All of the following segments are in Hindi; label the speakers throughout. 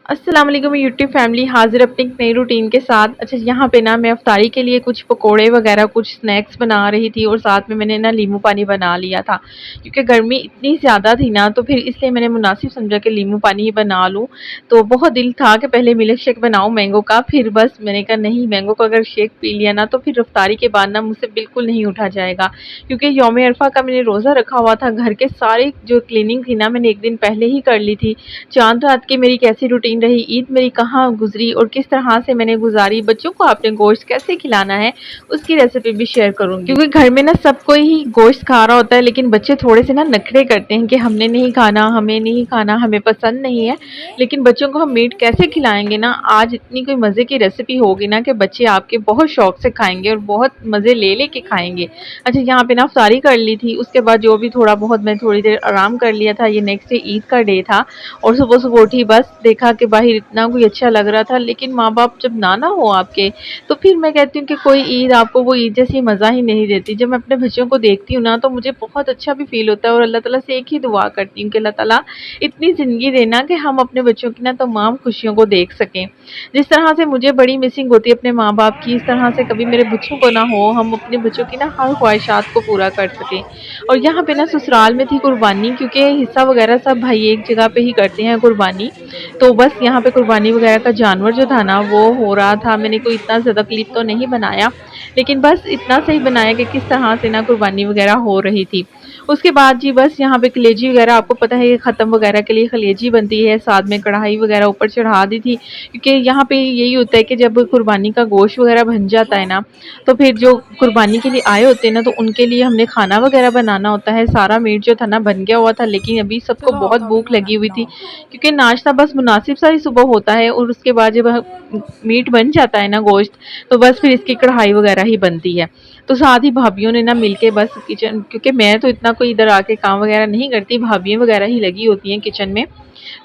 Speaker 1: अस्सलाम वालेकुम यूट्यूब फैमिली, हाजिर अपनी एक नई रूटीन के साथ। अच्छा, यहाँ पे ना मैं अफ्तारी के लिए कुछ पकोड़े वगैरह कुछ स्नैक्स बना रही थी और साथ में मैंने ना नींबू पानी बना लिया था, क्योंकि गर्मी इतनी ज़्यादा थी ना, तो फिर इसलिए मैंने मुनासिब समझा कि नींबू पानी ही बना लूँ। तो बहुत दिल था कि पहले मिल्क शेक बनाऊँ मैंगो का, फिर बस मैंने कहा नहीं, मैंगो का अगर शेक पी लिया ना तो फिर अफ्तारी के बाद ना मुझसे बिल्कुल नहीं उठा जाएगा, क्योंकि यौम अरफा का मैंने रोज़ा रखा हुआ था। घर के सारे जो क्लीनिंग थी ना मैंने एक दिन पहले ही कर ली थी। चाँद रात की मेरी कैसी रूटीन रही, ईद मेरी कहाँ गुज़री और किस तरह से मैंने गुज़ारी, बच्चों को आपने गोश्त कैसे खिलाना है, उसकी रेसिपी भी शेयर करूँगी। क्योंकि घर में ना सब कोई ही गोश्त खा रहा होता है, लेकिन बच्चे थोड़े से ना नखरे करते हैं कि हमने नहीं खाना, हमें नहीं खाना, हमें पसंद नहीं है। लेकिन बच्चों को हम मीट कैसे खिलाएँगे ना, आज इतनी कोई मज़े की रेसिपी होगी ना कि बच्चे आपके बहुत शौक से खाएँगे और बहुत मज़े ले के खाएँगे। अच्छा, यहाँ पे ना इफ्तारी कर ली थी, उसके बाद जो भी थोड़ा बहुत मैं थोड़ी देर आराम कर लिया था। ये नेक्स्ट डे ईद का डे था और सुबह-सुबह उठी, बस देखा कि बाहर इतना कोई अच्छा लग रहा था, लेकिन माँ-बाप जब ना हो आपके, तो फिर मैं कहती हूँ कि कोई ईद आपको वो ईद जैसी मज़ा ही नहीं देती। जब मैं अपने बच्चों को देखती हूँ ना, तो मुझे बहुत अच्छा भी फ़ील होता है और अल्लाह ताला से एक ही दुआ करती हूँ कि अल्लाह ताला इतनी ज़िंदगी देना कि हम अपने बच्चों की ना तमाम खुशियों को देख सकें। जिस तरह से मुझे बड़ी मिसिंग होती है अपने माँ-बाप की, इस तरह से कभी मेरे बच्चों को ना हो, हम अपने बच्चों की ना हर ख्वाहिशात को पूरा कर सकें। और यहाँ पे ना ससुराल में थी कुर्बानी, क्योंकि हिस्सा वगैरह सब भाई एक जगह पे ही करते हैं कुर्बानी। तो बस यहाँ पे कुर्बानी वगैरह का जानवर जो था ना वो हो रहा था। मैंने कोई इतना ज़्यादा क्लिप तो नहीं बनाया, लेकिन बस इतना सही बनाया कि किस तरह से ना कुर्बानी वगैरह हो रही थी। उसके बाद जी बस यहाँ पे कलेजी वगैरह, आपको पता है कि ख़त्म वगैरह के लिए कलेजी बनती है, साथ में कढ़ाई वगैरह ऊपर चढ़ा दी थी, क्योंकि यहाँ पे यही होता है कि जब कुर्बानी का गोश्त वगैरह बन जाता है ना, तो फिर जो कुर्बानी के लिए आए होते हैं ना, तो उनके लिए हमने खाना वगैरह बनाना होता है। सारा मीट जो था ना बन गया हुआ था, लेकिन अभी सबको बहुत भूख लगी हुई थी, क्योंकि नाश्ता बस मुनासिब सा ही सुबह होता है और उसके बाद जब मीट बन जाता है ना गोश्त, तो बस फिर इसकी कढ़ाई वगैरह ही बनती है। तो साथ ही भाभीियों ने ना मिलके बस किचन, क्योंकि मैं तो इतना कोई इधर आके काम वगैरह नहीं करती, भाभीियाँ वगैरह ही लगी होती हैं किचन में,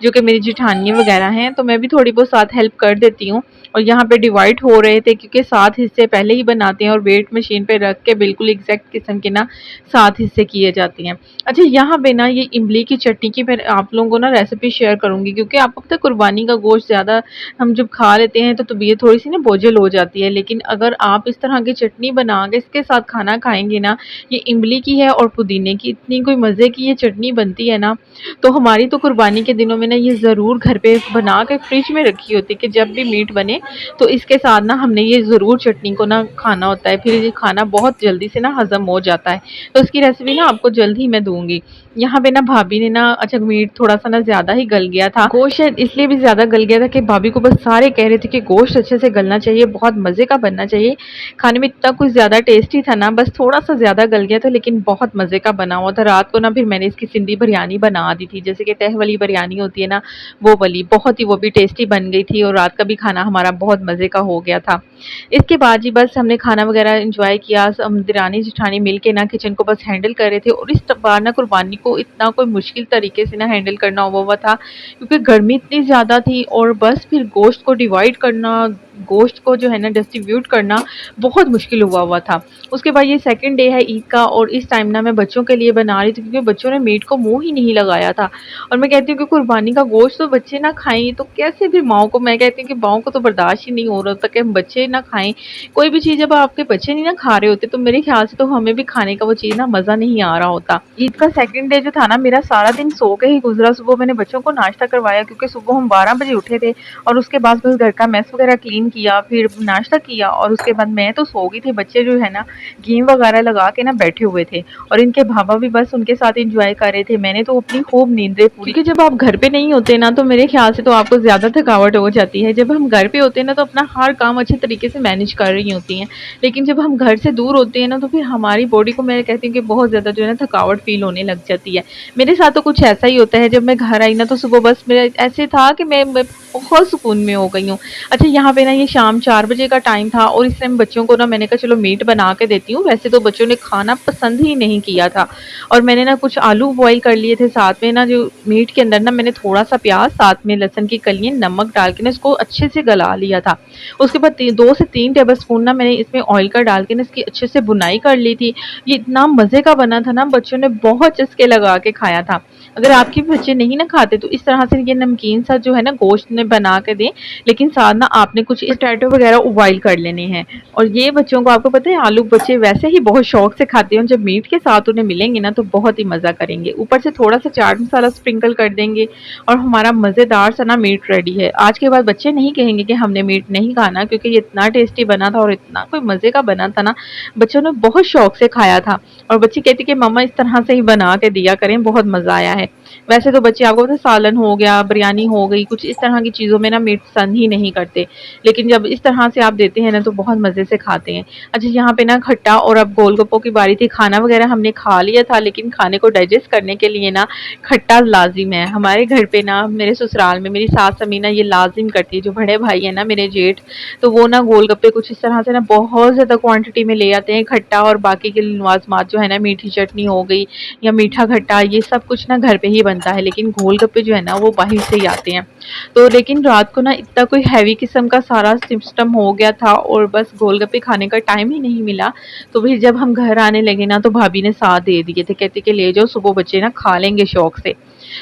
Speaker 1: जो कि मेरी जेठानियाँ वगैरह हैं, तो मैं भी थोड़ी बहुत साथ हेल्प कर देती हूँ। और यहाँ पे डिवाइड हो रहे थे, क्योंकि 7 हिस्से पहले ही बनाते हैं और वेट मशीन पे रख के बिल्कुल एग्जैक्ट किस्म के ना 7 हिस्से किए जाते हैं। अच्छा, यहाँ पे ना ये इमली की चटनी की मैं आप लोगों को ना रेसिपी शेयर करूँगी, क्योंकि आपको पता है कुर्बानी का गोश्त ज़्यादा हम जब खा लेते हैं तो तबीयत थोड़ी सी ना बोझिल हो जाती है, लेकिन अगर आप इस तरह की चटनी बना के इसके साथ खाना खाएंगे ना, ये इमली की है और पुदीने की, इतनी कोई मज़े की ये चटनी बनती है ना। तो हमारी तो कुर्बानी के दिनों में ना ये ज़रूर घर पे बना के फ्रिज में रखी होती है कि जब भी मीट बने तो इसके साथ ना हमने ये ज़रूर चटनी को ना खाना होता है, फिर ये खाना बहुत जल्दी से ना हज़म हो जाता है। तो इसकी रेसिपी ना आपको जल्द ही मैं दूँगी। यहाँ पे ना भाभी ने ना, अच्छा मीट थोड़ा-सा ना ज़्यादा ही गल गया था। गोश्त शायद इसलिए भी ज़्यादा गल गया था कि भाभी को बस सारे कह रहे थे कि गोश्त अच्छे से गलना चाहिए, बहुत मज़े का बनना चाहिए। खाने में इतना कुछ ज़्यादा टेस्टी था ना, बस थोड़ा-सा ज़्यादा गल गया था, लेकिन बहुत मज़े का बना हुआ था। रात को ना फिर मैंने इसकी सिंधी बिरयानी बना दी थी, जैसे कि तह वाली बिरयानी होती है ना, वो वाली बहुत ही वो भी टेस्टी बन गई थी और रात का भी खाना हमारा बहुत मज़े का हो गया था। इसके बाद जी बस हमने खाना वगैरह एंजॉय किया, सब देरानी जेठानी मिल के ना किचन को बस हैंडल कर रहे थे। और इस बार ना कुर्बानी को इतना कोई मुश्किल तरीके से ना हैंडल करना हुआ था, क्योंकि गर्मी इतनी ज़्यादा थी और बस फिर गोश्त को डिवाइड करना, गोश्त को जो है ना डिस्ट्रीब्यूट करना बहुत मुश्किल हुआ था। उसके बाद ये सेकंड डे है ईद का और इस टाइम ना मैं बच्चों के लिए बना रही थी, क्योंकि बच्चों ने मीट को मुँह ही नहीं लगाया था। और मैं कहती हूँ कि कुर्बानी का गोश्त तो बच्चे ना खाएँ, तो कैसे फिर माँओं को, मैं कहती हूँ कि माँओं को तो बर्दाश्त ही नहीं हो रहा था कि बच्चे ना खाएँ। कोई भी चीज़ जब आपके बच्चे नहीं ना खा रहे होते, तो मेरे ख्याल से तो हमें भी खाने का वो चीज़ ना मज़ा नहीं आ रहा होता। ईद का सेकंड डे जो था ना मेरा सारा दिन सो के ही गुज़रा। सुबह मैंने बच्चों को नाश्ता करवाया, क्योंकि सुबह हम 12 बजे उठे थे और उसके बाद बस घर का मेस वगैरह क्लीन किया, फिर नाश्ता किया और उसके बाद मैं तो सो गई थी। बच्चे जो है ना गेम वगैरह लगा के ना बैठे हुए थे और इनके बाबा भी बस उनके साथ एंजॉय कर रहे थे। मैंने तो अपनी खूब नींदें पूरी, क्योंकि जब आप घर पे नहीं होते ना तो मेरे ख्याल से तो आपको ज़्यादा थकावट हो जाती है। जब हम घर पे होते हैं ना तो अपना हर काम अच्छे तरीके से मैनेज कर रही होती हैं, लेकिन जब हम घर से दूर होते हैं ना तो फिर हमारी बॉडी को, मैं कहती हूँ कि बहुत ज़्यादा जो है ना थकावट फील होने लग जाती है। मेरे साथ तो कुछ ऐसा ही होता है। जब मैं घर आई ना तो सुबह बस मेरा ऐसे था कि मैं बहुत सुकून में हो गई हूँ। अच्छा, यहाँ पे ना ये शाम 4 बजे का टाइम था और इस टाइम बच्चों को ना मैंने कहा चलो मीट बना के देती हूँ। वैसे तो बच्चों ने खाना पसंद ही नहीं किया था और मैंने ना कुछ आलू बॉईल कर लिए थे, साथ में ना जो मीट के अंदर ना मैंने थोड़ा-सा प्याज़, साथ में लहसुन की कलियाँ, नमक डाल के ना इसको अच्छे से गला लिया था। उसके बाद 2 से 3 टेबलस्पून ना मैंने इसमें ऑयल का डाल के ना इसकी अच्छे से भुनाई कर ली थी। ये इतना मज़े का बना था ना, बच्चों ने बहुत चस्के लगा के खाया था। अगर आपके भी बच्चे नहीं ना खाते तो इस तरह से ये नमकीन सा जो है ना गोश्त में बना के दें, लेकिन साथ ना आपने कुछ पोटैटो वगैरह उबाइल कर लेने हैं। और ये बच्चों को आपको पता है आलू बच्चे वैसे ही बहुत शौक से खाते हैं, जब मीट के साथ उन्हें मिलेंगे ना तो बहुत ही मज़ा करेंगे। ऊपर से थोड़ा सा चाट मसाला स्प्रिंकल कर देंगे और हमारा मज़ेदार सा ना मीट रेडी है। आज के बाद बच्चे नहीं कहेंगे कि हमने मीट नहीं खाना, क्योंकि ये इतना टेस्टी बना था और इतना कोई मज़े का बना था ना, बच्चों ने बहुत शौक से खाया था। और बच्चे कहती कि मम्मा इस तरह से ही बना के दिया करें, बहुत मज़ा आया है। वैसे तो बच्चे आपको पता है सालन हो गया, बिरयानी हो गई, कुछ इस तरह की चीज़ों में ना मीट पसंद ही नहीं करते। लेकिन जब इस तरह से आप देते हैं ना तो बहुत मज़े से खाते हैं। अच्छा, यहाँ पे ना खट्टा और अब गोलगप्पों की बारी थी। खाना वगैरह हमने खा लिया था, लेकिन खाने को डाइजेस्ट करने के लिए ना खट्टा लाज़िम है। हमारे घर पे ना मेरे ससुराल में मेरी सास अम्मी ना ये लाज़िम करती है। जो बड़े भाई हैं ना मेरे जेठ, तो वो ना गोलगप्पे कुछ इस तरह से ना बहुत ज़्यादा क्वांटिटी में ले आते हैं। खट्टा और बाकी के लवाज़मात जो है ना, मीठी चटनी हो गई या मीठा खट्टा, ये सब कुछ ना घर पे ही बनता है, लेकिन गोलगप्पे जो है ना वो बाहर से ही आते हैं। तो लेकिन रात को ना इतना कोई हैवी किस्म का सारा सिस्टम हो गया था और बस गोलगप्पे खाने का टाइम ही नहीं मिला। तो फिर जब हम घर आने लगे ना तो भाभी ने साथ दे दिए थे, कहते कि ले जाओ, सुबह बच्चे ना खा लेंगे शौक से।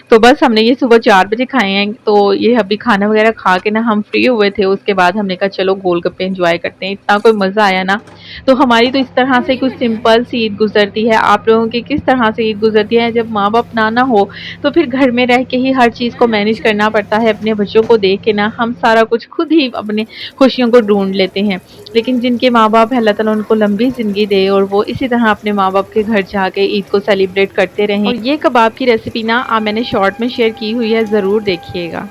Speaker 1: तो बस हमने ये सुबह 4 बजे खाए हैं, तो ये अभी खाना वगैरह खा के ना हम फ्री हुए थे। उसके बाद हमने कहा चलो गोलगप्पे एंजॉय करते हैं, इतना कोई मज़ा आया ना। तो हमारी तो इस तरह से कुछ सिंपल सी ईद गुजरती है। आप लोगों की किस तरह से ईद गुजरती है? जब माँ बाप ना हो तो फिर घर में रह के ही हर चीज़ को मैनेज करना पड़ता है। अपने बच्चों को देख के ना हम सारा कुछ खुद ही अपने खुशियों को ढूंढ लेते हैं। लेकिन जिनके माँ बाप है, अल्लाह ताला उनको लंबी ज़िंदगी दे और वो इसी तरह अपने माँ बाप के घर जाके ईद को सेलिब्रेट करते रहें। और ये कबाब की रेसिपी ना मैंने शॉर्ट में शेयर की हुई है, ज़रूर देखिएगा।